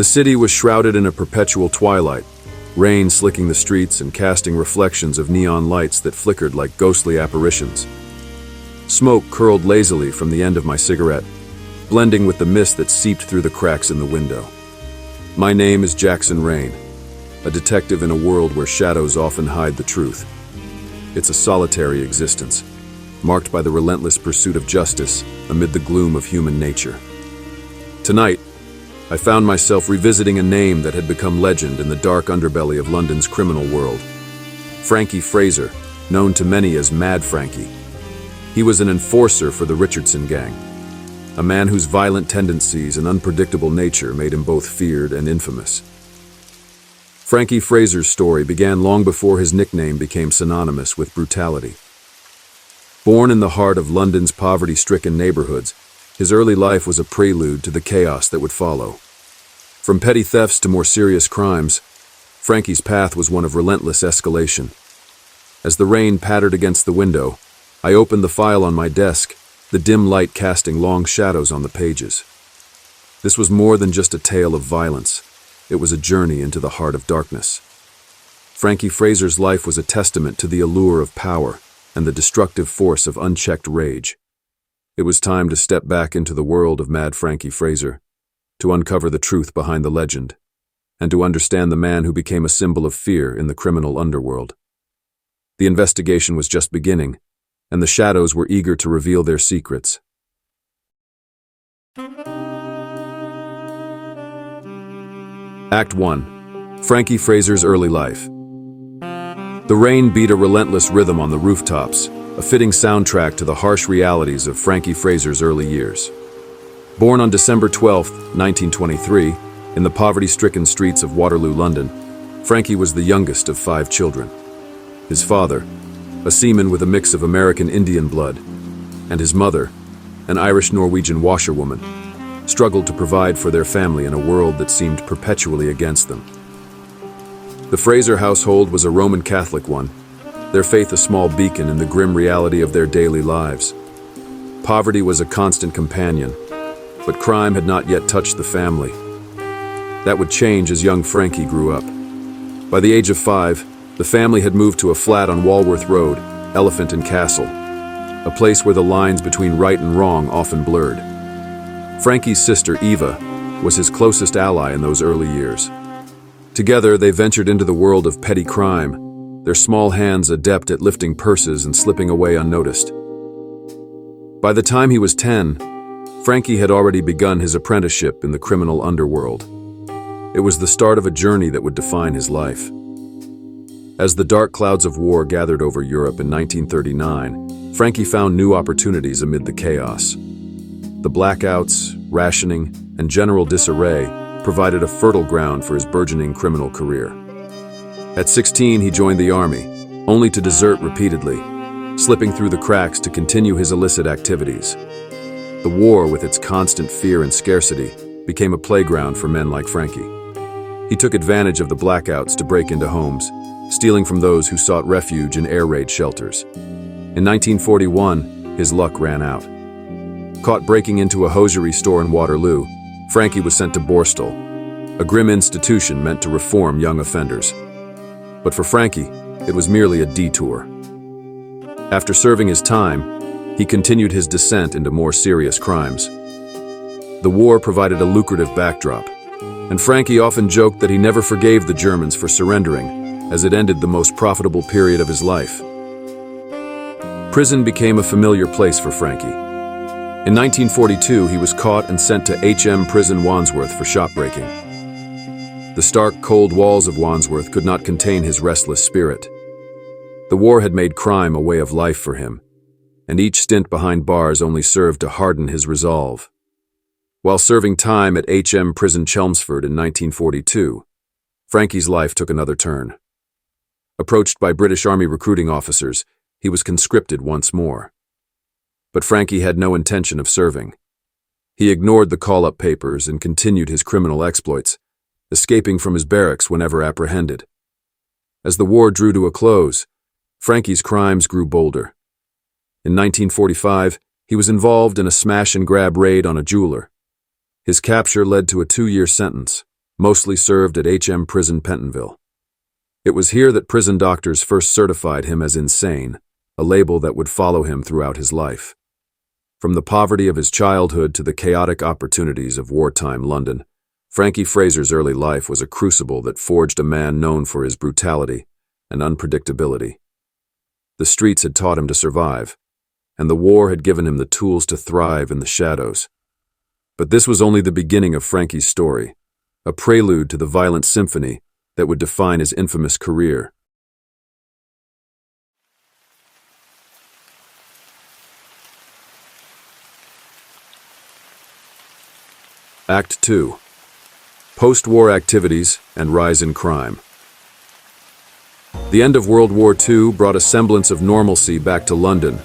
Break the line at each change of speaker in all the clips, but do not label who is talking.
The city was shrouded in a perpetual twilight, rain slicking the streets and casting reflections of neon lights that flickered like ghostly apparitions. Smoke curled lazily from the end of my cigarette, blending with the mist that seeped through the cracks in the window. My name is Jackson Rayne, a detective in a world where shadows often hide the truth. It's a solitary existence, marked by the relentless pursuit of justice amid the gloom of human nature. Tonight, I found myself revisiting a name that had become legend in the dark underbelly of London's criminal world. Frankie Fraser, known to many as Mad Frankie. He was an enforcer for the Richardson Gang, a man whose violent tendencies and unpredictable nature made him both feared and infamous. Frankie Fraser's story began long before his nickname became synonymous with brutality. Born in the heart of London's poverty-stricken neighborhoods, his early life was a prelude to the chaos that would follow. From petty thefts to more serious crimes, Frankie's path was one of relentless escalation. As the rain pattered against the window, I opened the file on my desk, the dim light casting long shadows on the pages. This was more than just a tale of violence. It was a journey into the heart of darkness. Frankie Fraser's life was a testament to the allure of power and the destructive force of unchecked rage. It was time to step back into the world of Mad Frankie Fraser, to uncover the truth behind the legend, and to understand the man who became a symbol of fear in the criminal underworld. The investigation was just beginning, and the shadows were eager to reveal their secrets. Act 1. Frankie Fraser's early life. The rain beat a relentless rhythm on the rooftops, a fitting soundtrack to the harsh realities of Frankie Fraser's early years. Born on December 12, 1923, in the poverty-stricken streets of Waterloo, London, Frankie was the youngest of 5 children. His father, a seaman with a mix of American Indian blood, and his mother, an Irish-Norwegian washerwoman, struggled to provide for their family in a world that seemed perpetually against them. The Fraser household was a Roman Catholic one, their faith a small beacon in the grim reality of their daily lives. Poverty was a constant companion, but crime had not yet touched the family. That would change as young Frankie grew up. By the age of 5, the family had moved to a flat on Walworth Road, Elephant and Castle, a place where the lines between right and wrong often blurred. Frankie's sister, Eva, was his closest ally in those early years. Together, they ventured into the world of petty crime, their small hands adept at lifting purses and slipping away unnoticed. By the time he was 10, Frankie had already begun his apprenticeship in the criminal underworld. It was the start of a journey that would define his life. As the dark clouds of war gathered over Europe in 1939, Frankie found new opportunities amid the chaos. The blackouts, rationing, and general disarray provided a fertile ground for his burgeoning criminal career. At 16, he joined the army, only to desert repeatedly, slipping through the cracks to continue his illicit activities. The war, with its constant fear and scarcity, became a playground for men like Frankie. He took advantage of the blackouts to break into homes, stealing from those who sought refuge in air raid shelters. In 1941, his luck ran out. Caught breaking into a hosiery store in Waterloo, Frankie was sent to Borstal, a grim institution meant to reform young offenders. But for Frankie, it was merely a detour. After serving his time, he continued his descent into more serious crimes. The war provided a lucrative backdrop, and Frankie often joked that he never forgave the Germans for surrendering, as it ended the most profitable period of his life. Prison became a familiar place for Frankie. In 1942, he was caught and sent to HM Prison Wandsworth for shopbreaking. The stark, cold walls of Wandsworth could not contain his restless spirit. The war had made crime a way of life for him, and each stint behind bars only served to harden his resolve. While serving time at HM Prison Chelmsford in 1942, Frankie's life took another turn. Approached by British Army recruiting officers, he was conscripted once more. But Frankie had no intention of serving. He ignored the call-up papers and continued his criminal exploits, escaping from his barracks whenever apprehended. As the war drew to a close, Frankie's crimes grew bolder. In 1945, he was involved in a smash-and-grab raid on a jeweler. His capture led to a 2-year sentence, mostly served at HM Prison Pentonville. It was here that prison doctors first certified him as insane, a label that would follow him throughout his life. From the poverty of his childhood to the chaotic opportunities of wartime London, Frankie Fraser's early life was a crucible that forged a man known for his brutality and unpredictability. The streets had taught him to survive, and the war had given him the tools to thrive in the shadows. But this was only the beginning of Frankie's story, a prelude to the violent symphony that would define his infamous career. Act 2. Post-war activities and rise in crime. The end of World War II brought a semblance of normalcy back to London,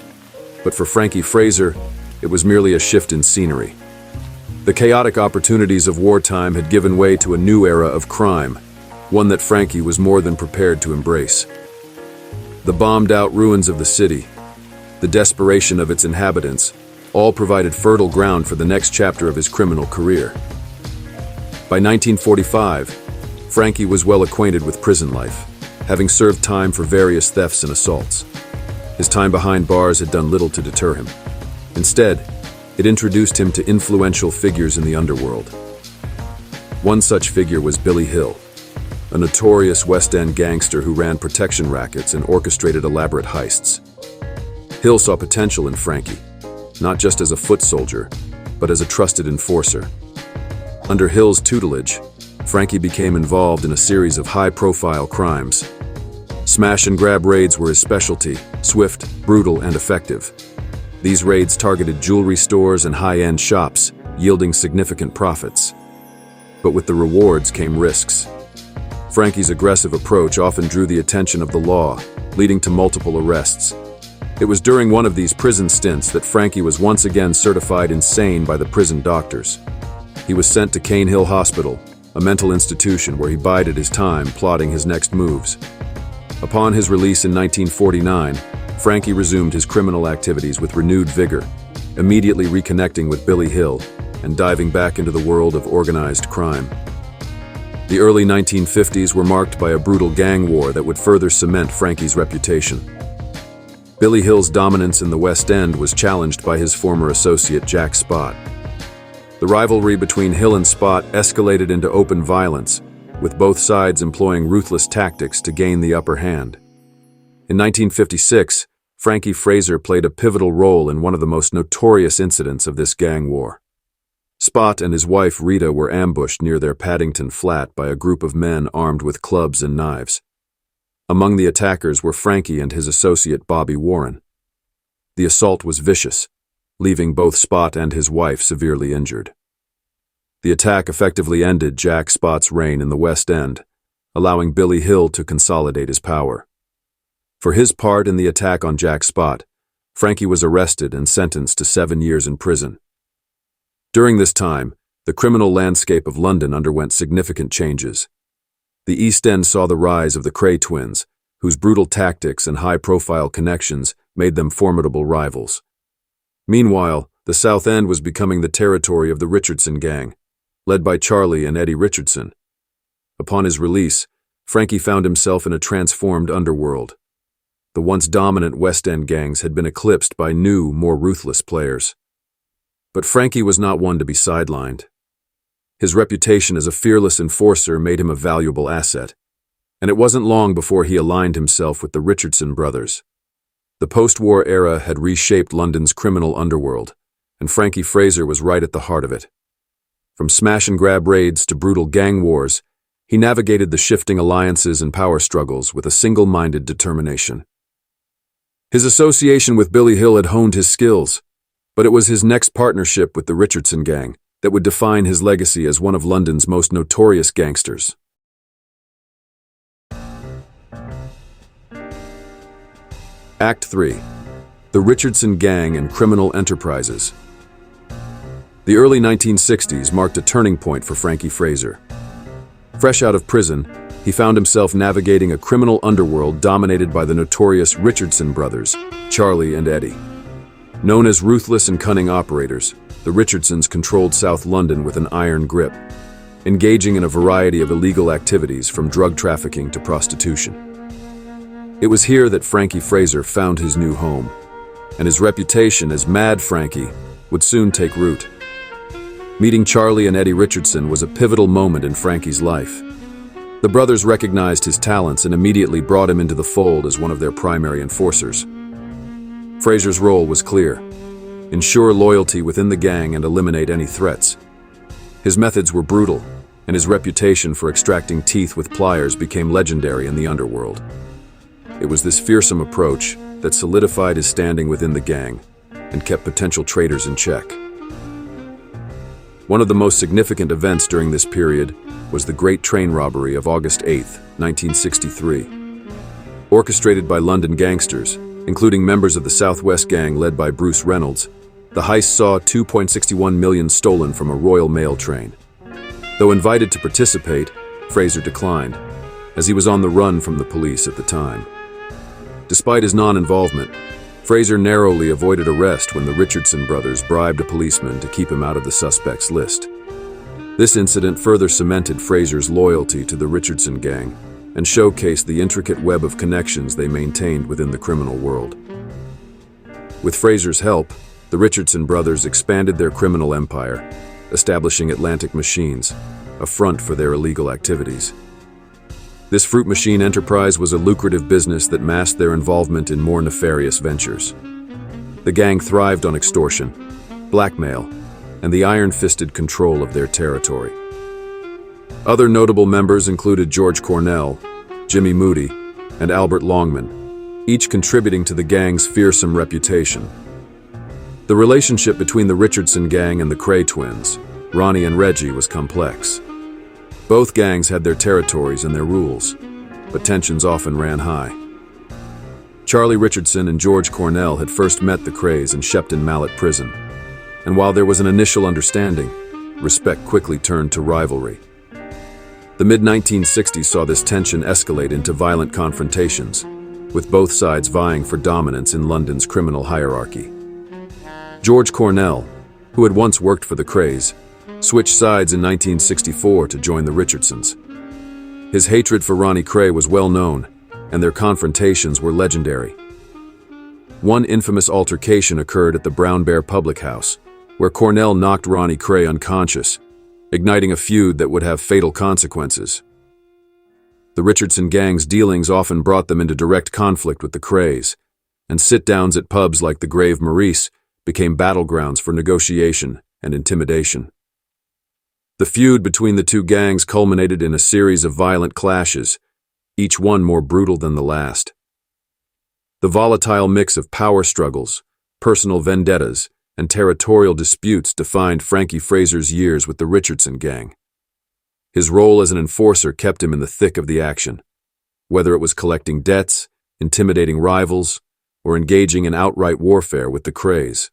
but for Frankie Fraser, it was merely a shift in scenery. The chaotic opportunities of wartime had given way to a new era of crime, one that Frankie was more than prepared to embrace. The bombed-out ruins of the city, the desperation of its inhabitants, all provided fertile ground for the next chapter of his criminal career. By 1945, Frankie was well acquainted with prison life, having served time for various thefts and assaults. His time behind bars had done little to deter him. Instead, it introduced him to influential figures in the underworld. One such figure was Billy Hill, a notorious West End gangster who ran protection rackets and orchestrated elaborate heists. Hill saw potential in Frankie, not just as a foot soldier, but as a trusted enforcer. Under Hill's tutelage, Frankie became involved in a series of high-profile crimes. Smash-and-grab raids were his specialty, swift, brutal, and effective. These raids targeted jewelry stores and high-end shops, yielding significant profits. But with the rewards came risks. Frankie's aggressive approach often drew the attention of the law, leading to multiple arrests. It was during one of these prison stints that Frankie was once again certified insane by the prison doctors. He was sent to Cane Hill Hospital, a mental institution where he bided his time plotting his next moves. Upon his release in 1949, Frankie resumed his criminal activities with renewed vigor, immediately reconnecting with Billy Hill and diving back into the world of organized crime. The early 1950s were marked by a brutal gang war that would further cement Frankie's reputation. Billy Hill's dominance in the West End was challenged by his former associate Jack Spot. The rivalry between Hill and Spot escalated into open violence, with both sides employing ruthless tactics to gain the upper hand. In 1956, Frankie Fraser played a pivotal role in one of the most notorious incidents of this gang war. Spot and his wife Rita were ambushed near their Paddington flat by a group of men armed with clubs and knives. Among the attackers were Frankie and his associate Bobby Warren. The assault was vicious, leaving both Spot and his wife severely injured. The attack effectively ended Jack Spot's reign in the West End, allowing Billy Hill to consolidate his power. For his part in the attack on Jack Spot, Frankie was arrested and sentenced to 7 years in prison. During this time, the criminal landscape of London underwent significant changes. The East End saw the rise of the Cray twins, whose brutal tactics and high-profile connections made them formidable rivals. Meanwhile, the South End was becoming the territory of the Richardson Gang, led by Charlie and Eddie Richardson. Upon his release, Frankie found himself in a transformed underworld. The once dominant West End gangs had been eclipsed by new, more ruthless players. But Frankie was not one to be sidelined. His reputation as a fearless enforcer made him a valuable asset, and it wasn't long before he aligned himself with the Richardson brothers. The post-war era had reshaped London's criminal underworld, and Frankie Fraser was right at the heart of it. From smash-and-grab raids to brutal gang wars, he navigated the shifting alliances and power struggles with a single-minded determination. His association with Billy Hill had honed his skills, but it was his next partnership with the Richardson Gang that would define his legacy as one of London's most notorious gangsters. Act 3. The Richardson Gang and Criminal Enterprises. The early 1960s marked a turning point for Frankie Fraser. Fresh out of prison, he found himself navigating a criminal underworld dominated by the notorious Richardson brothers, Charlie and Eddie. Known as ruthless and cunning operators, the Richardsons controlled South London with an iron grip. engaging in a variety of illegal activities from drug trafficking to prostitution. It was here that Frankie Fraser found his new home, and his reputation as Mad Frankie would soon take root. Meeting Charlie and Eddie Richardson was a pivotal moment in Frankie's life. The brothers recognized his talents and immediately brought him into the fold as one of their primary enforcers. Fraser's role was clear: ensure loyalty within the gang and eliminate any threats. His methods were brutal, and his reputation for extracting teeth with pliers became legendary in the underworld. It was this fearsome approach that solidified his standing within the gang and kept potential traitors in check. One of the most significant events during this period was the Great Train Robbery of August 8, 1963. Orchestrated by London gangsters, including members of the Southwest Gang led by Bruce Reynolds, the heist saw $2.61 million stolen from a Royal Mail train. Though invited to participate, Fraser declined, as he was on the run from the police at the time. Despite his non-involvement, Fraser narrowly avoided arrest when the Richardson brothers bribed a policeman to keep him out of the suspects list. This incident further cemented Fraser's loyalty to the Richardson Gang and showcased the intricate web of connections they maintained within the criminal world. With Fraser's help, the Richardson brothers expanded their criminal empire, establishing Atlantic Machines, a front for their illegal activities. This fruit machine enterprise was a lucrative business that masked their involvement in more nefarious ventures. The gang thrived on extortion, blackmail, and the iron-fisted control of their territory. Other notable members included George Cornell, Jimmy Moody, and Albert Longman, each contributing to the gang's fearsome reputation. The relationship between the Richardson Gang and the Cray twins, Ronnie and Reggie, was complex. Both gangs had their territories and their rules, but tensions often ran high. Charlie Richardson and George Cornell had first met the Crays in Shepton Mallet Prison, and while there was an initial understanding, respect quickly turned to rivalry. The mid-1960s saw this tension escalate into violent confrontations, with both sides vying for dominance in London's criminal hierarchy. George Cornell, who had once worked for the Crays, switched sides in 1964 to join the Richardsons. His hatred for Ronnie Cray was well known, and their confrontations were legendary. One infamous altercation occurred at the Brown Bear Public House, where Cornell knocked Ronnie Cray unconscious, igniting a feud that would have fatal consequences. The Richardson Gang's dealings often brought them into direct conflict with the Crays, and sit-downs at pubs like the Grave Maurice became battlegrounds for negotiation and intimidation. The feud between the two gangs culminated in a series of violent clashes, each one more brutal than the last. The volatile mix of power struggles, personal vendettas, and territorial disputes defined Frankie Fraser's years with the Richardson Gang. His role as an enforcer kept him in the thick of the action, whether it was collecting debts, intimidating rivals, or engaging in outright warfare with the Crays.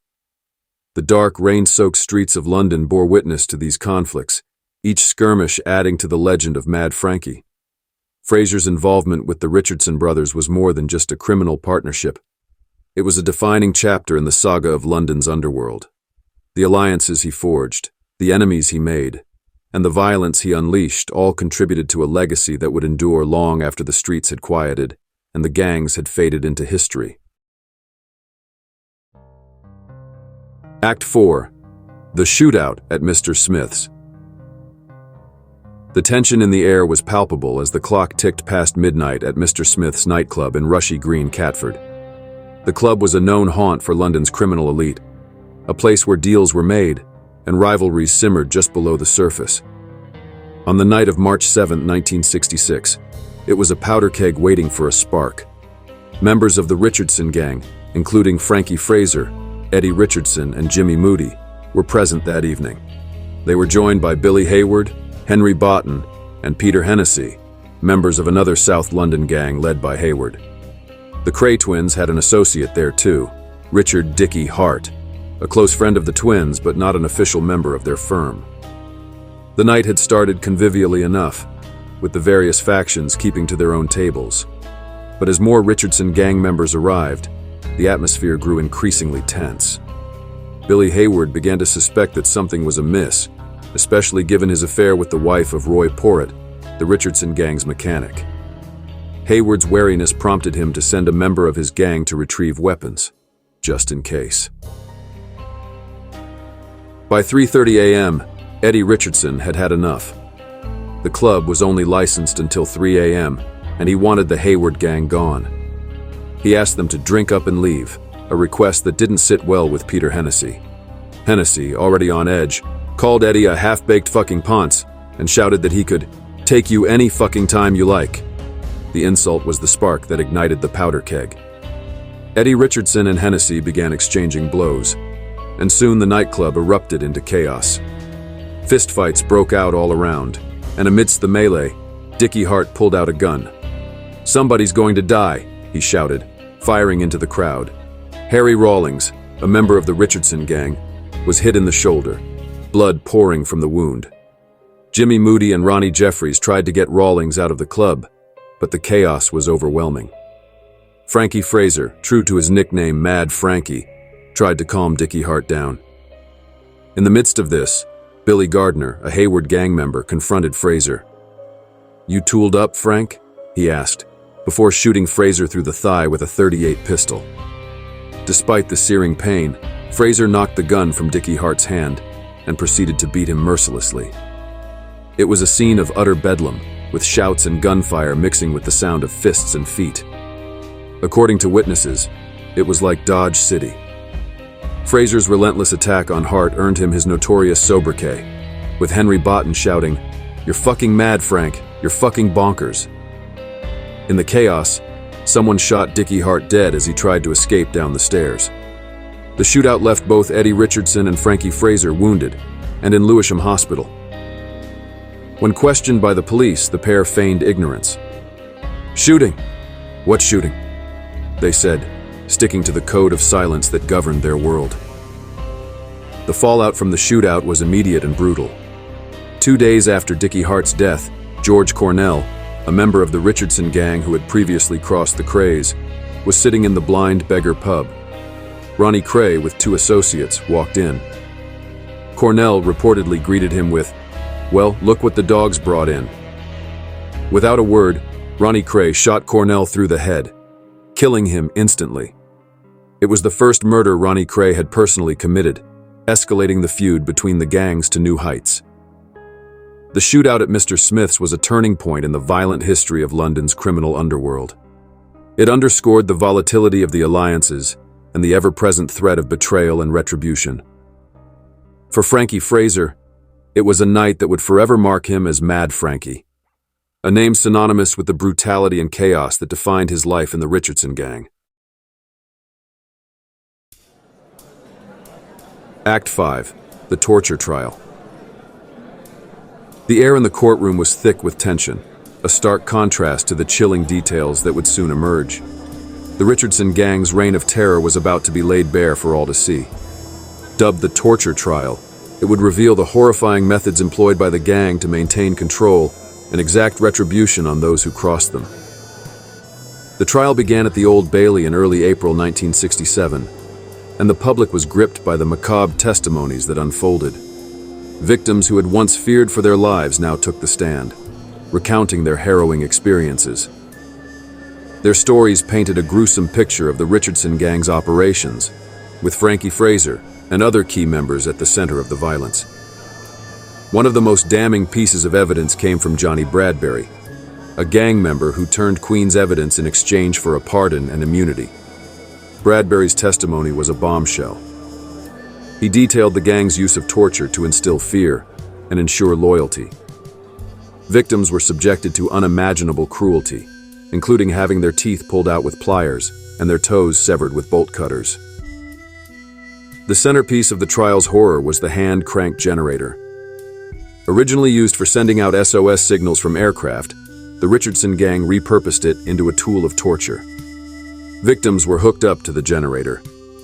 The dark, rain-soaked streets of London bore witness to these conflicts, each skirmish adding to the legend of Mad Frankie. Fraser's involvement with the Richardson brothers was more than just a criminal partnership. It was a defining chapter in the saga of London's underworld. The alliances he forged, the enemies he made, and the violence he unleashed all contributed to a legacy that would endure long after the streets had quieted and the gangs had faded into history. Act 4. The Shootout at Mr. Smith's. The tension in the air was palpable as the clock ticked past midnight at Mr. Smith's nightclub in Rushy Green, Catford. The club was a known haunt for London's criminal elite, a place where deals were made and rivalries simmered just below the surface. On the night of March 7, 1966, it was a powder keg waiting for a spark. Members of the Richardson Gang, including Frankie Fraser, Eddie Richardson, and Jimmy Moody, were present that evening. They were joined by Billy Hayward, Henry Botten, and Peter Hennessy, members of another South London gang led by Hayward. The Cray twins had an associate there too, Richard "Dickie" Hart, a close friend of the twins but not an official member of their firm. The night had started convivially enough, with the various factions keeping to their own tables. But as more Richardson gang members arrived, the atmosphere grew increasingly tense. Billy Hayward began to suspect that something was amiss, especially given his affair with the wife of Roy Porritt, the Richardson Gang's mechanic. Hayward's wariness prompted him to send a member of his gang to retrieve weapons, just in case. By 3:30 a.m., Eddie Richardson had had enough. The club was only licensed until 3 a.m., and he wanted the Hayward gang gone. He asked them to drink up and leave, a request that didn't sit well with Peter Hennessy. Hennessy, already on edge, called Eddie a half-baked fucking ponce and shouted that he could take you any fucking time you like. The insult was the spark that ignited the powder keg. Eddie Richardson and Hennessy began exchanging blows, and soon the nightclub erupted into chaos. Fistfights broke out all around, and amidst the melee, Dickie Hart pulled out a gun. "Somebody's going to die," he shouted, firing into the crowd. Harry Rawlings, a member of the Richardson Gang, was hit in the shoulder, blood pouring from the wound. Jimmy Moody and Ronnie Jeffries tried to get Rawlings out of the club, but the chaos was overwhelming. Frankie Fraser, true to his nickname Mad Frankie, tried to calm Dickie Hart down. In the midst of this, Billy Gardner, a Hayward gang member, confronted Fraser. "You tooled up, Frank?" he asked, before shooting Fraser through the thigh with a .38 pistol. Despite the searing pain, Fraser knocked the gun from Dickie Hart's hand and proceeded to beat him mercilessly. It was a scene of utter bedlam, with shouts and gunfire mixing with the sound of fists and feet. According to witnesses, it was like Dodge City. Fraser's relentless attack on Hart earned him his notorious sobriquet, with Henry Botten shouting, "You're fucking mad, Frank. You're fucking bonkers." In the chaos, someone shot Dickie Hart dead as he tried to escape down the stairs. The shootout left both Eddie Richardson and Frankie Fraser wounded and in Lewisham Hospital. When questioned by the police, the pair feigned ignorance. "Shooting? What shooting?" they said, sticking to the code of silence that governed their world. The fallout from the shootout was immediate and brutal. 2 days after Dickie Hart's death, George Cornell, a member of the Richardson Gang who had previously crossed the Crays, was sitting in the Blind Beggar pub. Ronnie Cray, with 2 associates, walked in. Cornell reportedly greeted him with, "Well, look what the dogs brought in." Without a word, Ronnie Cray shot Cornell through the head, killing him instantly. It was the first murder Ronnie Cray had personally committed, escalating the feud between the gangs to new heights. The shootout at Mr. Smith's was a turning point in the violent history of London's criminal underworld. It underscored the volatility of the alliances and the ever-present threat of betrayal and retribution. For Frankie Fraser, it was a night that would forever mark him as Mad Frankie, a name synonymous with the brutality and chaos that defined his life in the Richardson Gang. Act 5. The Torture Trial. The air in the courtroom was thick with tension, a stark contrast to the chilling details that would soon emerge. The Richardson Gang's reign of terror was about to be laid bare for all to see. Dubbed the Torture Trial, it would reveal the horrifying methods employed by the gang to maintain control and exact retribution on those who crossed them. The trial began at the Old Bailey in early April 1967, and the public was gripped by the macabre testimonies that unfolded. Victims who had once feared for their lives now took the stand, recounting their harrowing experiences. Their stories painted a gruesome picture of the Richardson Gang's operations, with Frankie Fraser and other key members at the center of the violence. One of the most damning pieces of evidence came from Johnny Bradbury, a gang member who turned Queen's evidence in exchange for a pardon and immunity. Bradbury's testimony was a bombshell. He detailed the gang's use of torture to instill fear and ensure loyalty. Victims were subjected to unimaginable cruelty, including having their teeth pulled out with pliers and their toes severed with bolt cutters. The centerpiece of the trial's horror was the hand-cranked generator. Originally used for sending out SOS signals from aircraft, the Richardson Gang repurposed it into a tool of torture. Victims were hooked up to the generator,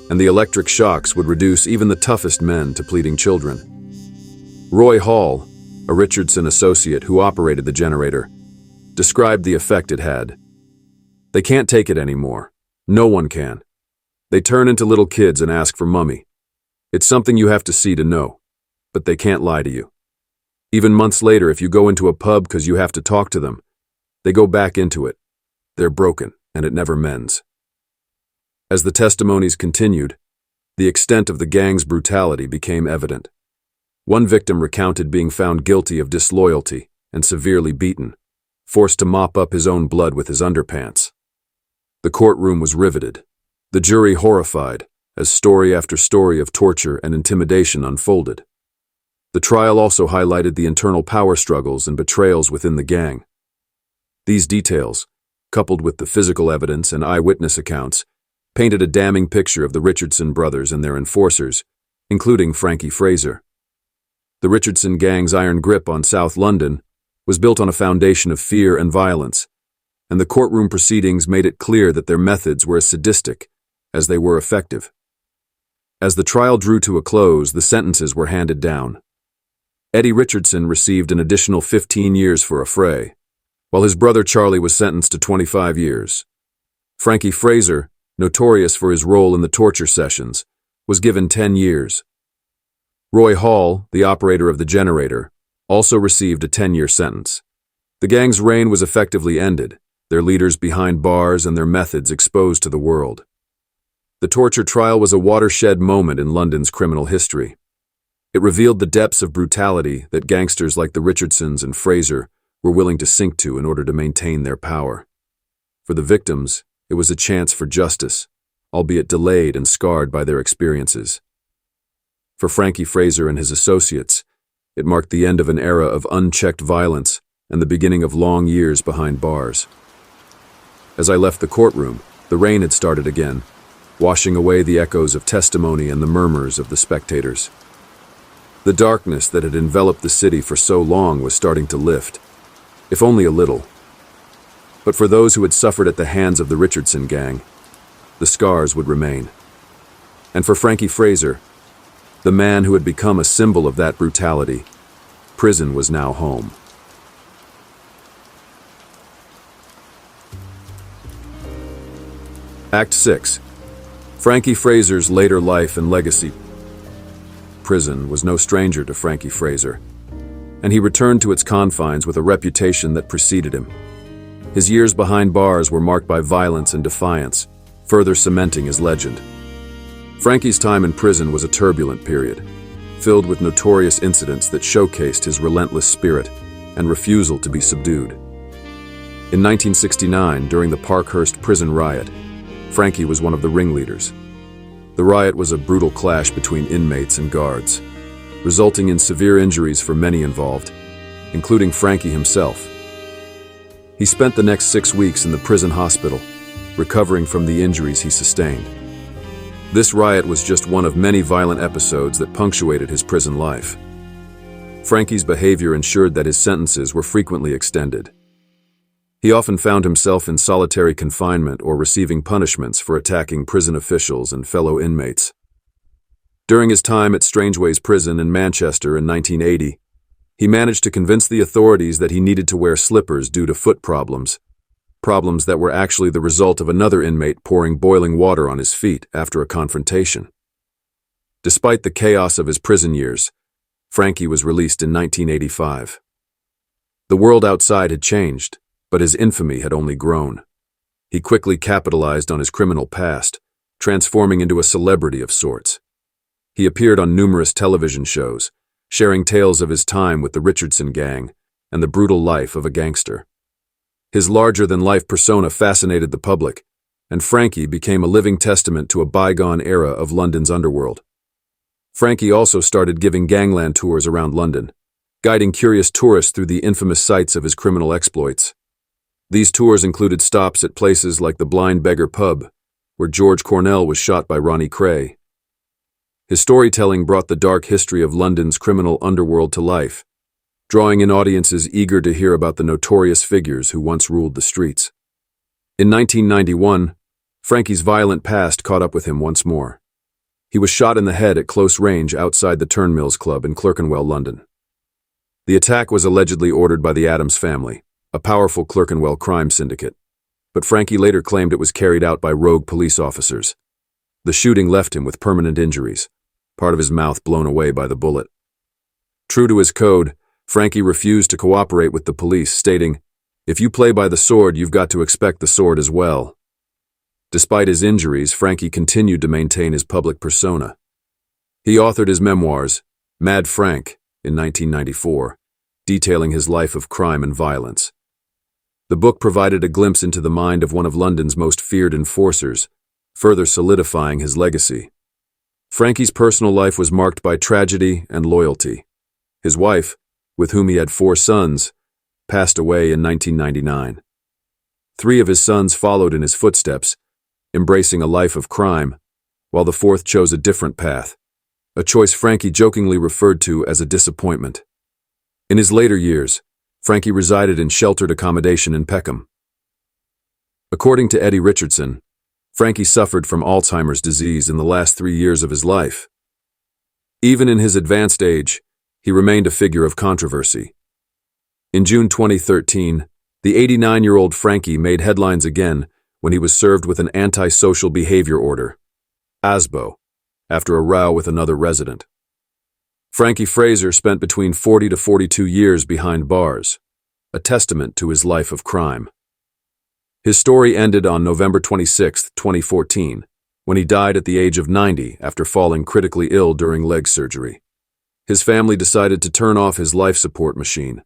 and the electric shocks would reduce even the toughest men to pleading children. Roy Hall, a Richardson associate who operated the generator, described the effect it had. "They can't take it anymore. No one can. They turn into little kids and ask for mummy. It's something you have to see to know, but they can't lie to you. Even months later, if you go into a pub because you have to talk to them, they go back into it. They're broken, and it never mends. As the testimonies continued, the extent of the gang's brutality became evident. One victim recounted being found guilty of disloyalty and severely beaten, forced to mop up his own blood with his underpants. The courtroom was riveted, the jury horrified, as story after story of torture and intimidation unfolded. The trial also highlighted the internal power struggles and betrayals within the gang. These details, coupled with the physical evidence and eyewitness accounts, painted a damning picture of the Richardson brothers and their enforcers, including Frankie Fraser. The Richardson Gang's iron grip on South London was built on a foundation of fear and violence, and the courtroom proceedings made it clear that their methods were as sadistic as they were effective. As the trial drew to a close, the sentences were handed down. Eddie Richardson received an additional 15 years for a fray, while his brother Charlie was sentenced to 25 years. Frankie Fraser, notorious for his role in the torture sessions, was given 10 years. Roy Hall, the operator of the generator, also received a 10-year sentence. The gang's reign was effectively ended, their leaders behind bars and their methods exposed to the world. The torture trial was a watershed moment in London's criminal history. It revealed the depths of brutality that gangsters like the Richardsons and Fraser were willing to sink to in order to maintain their power. For the victims, it was a chance for justice, albeit delayed and scarred by their experiences. For Frankie Fraser and his associates, it marked the end of an era of unchecked violence and the beginning of long years behind bars. As I left the courtroom, the rain had started again, washing away the echoes of testimony and the murmurs of the spectators. The darkness that had enveloped the city for so long was starting to lift, if only a little. But for those who had suffered at the hands of the Richardson Gang, the scars would remain. And for Frankie Fraser, the man who had become a symbol of that brutality, prison was now home. Act 6. Frankie Fraser's later life and legacy. Prison was no stranger to Frankie Fraser, and he returned to its confines with a reputation that preceded him. His years behind bars were marked by violence and defiance, further cementing his legend. Frankie's time in prison was a turbulent period, filled with notorious incidents that showcased his relentless spirit and refusal to be subdued. In 1969, during the Parkhurst prison riot, Frankie was one of the ringleaders. The riot was a brutal clash between inmates and guards, resulting in severe injuries for many involved, including Frankie himself. He spent the next 6 weeks in the prison hospital, recovering from the injuries he sustained. This riot was just one of many violent episodes that punctuated his prison life. Frankie's behavior ensured that his sentences were frequently extended. He often found himself in solitary confinement or receiving punishments for attacking prison officials and fellow inmates. During his time at Strangeways Prison in Manchester in 1980, he managed to convince the authorities that he needed to wear slippers due to foot problems that were actually the result of another inmate pouring boiling water on his feet after a confrontation. Despite the chaos of his prison years, Frankie was released in 1985. The world outside had changed, but his infamy had only grown. He quickly capitalized on his criminal past, transforming into a celebrity of sorts. He appeared on numerous television shows, sharing tales of his time with the Richardson Gang and the brutal life of a gangster. His larger-than-life persona fascinated the public, and Frankie became a living testament to a bygone era of London's underworld. Frankie also started giving gangland tours around London, guiding curious tourists through the infamous sites of his criminal exploits. These tours included stops at places like the Blind Beggar Pub, where George Cornell was shot by Ronnie Cray. His storytelling brought the dark history of London's criminal underworld to life, drawing in audiences eager to hear about the notorious figures who once ruled the streets. In 1991, Frankie's violent past caught up with him once more. He was shot in the head at close range outside the Turnmills Club in Clerkenwell, London. The attack was allegedly ordered by the Addams family, a powerful Clerkenwell crime syndicate, but Frankie later claimed it was carried out by rogue police officers. The shooting left him with permanent injuries, part of his mouth blown away by the bullet. True to his code, Frankie refused to cooperate with the police, stating, "If you play by the sword, you've got to expect the sword as well." Despite his injuries, Frankie continued to maintain his public persona. He authored his memoirs, Mad Frank, in 1994, detailing his life of crime and violence. The book provided a glimpse into the mind of one of London's most feared enforcers, further solidifying his legacy. Frankie's personal life was marked by tragedy and loyalty. His wife, with whom he had 4 sons, passed away in 1999. 3 of his sons followed in his footsteps, embracing a life of crime, while the 4th chose a different path, a choice Frankie jokingly referred to as a disappointment. In his later years, Frankie resided in sheltered accommodation in Peckham. According to Eddie Richardson, Frankie suffered from Alzheimer's disease in the last 3 years of his life. Even in his advanced age, he remained a figure of controversy. In June 2013, the 89-year-old Frankie made headlines again when he was served with an antisocial behavior order, ASBO, after a row with another resident. Frankie Fraser spent between 40 to 42 years behind bars, a testament to his life of crime. His story ended on November 26, 2014, when he died at the age of 90 after falling critically ill during leg surgery. His family decided to turn off his life support machine.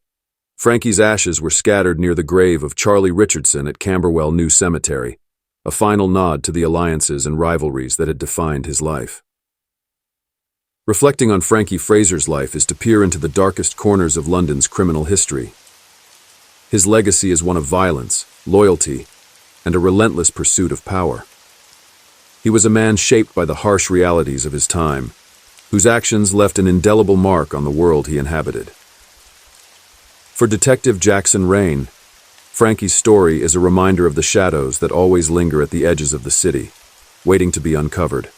Frankie's ashes were scattered near the grave of Charlie Richardson at Camberwell New Cemetery, a final nod to the alliances and rivalries that had defined his life. Reflecting on Frankie Fraser's life is to peer into the darkest corners of London's criminal history. His legacy is one of violence, loyalty, and a relentless pursuit of power. He was a man shaped by the harsh realities of his time, whose actions left an indelible mark on the world he inhabited. For Detective Jackson Rayne, Frankie's story is a reminder of the shadows that always linger at the edges of the city, waiting to be uncovered.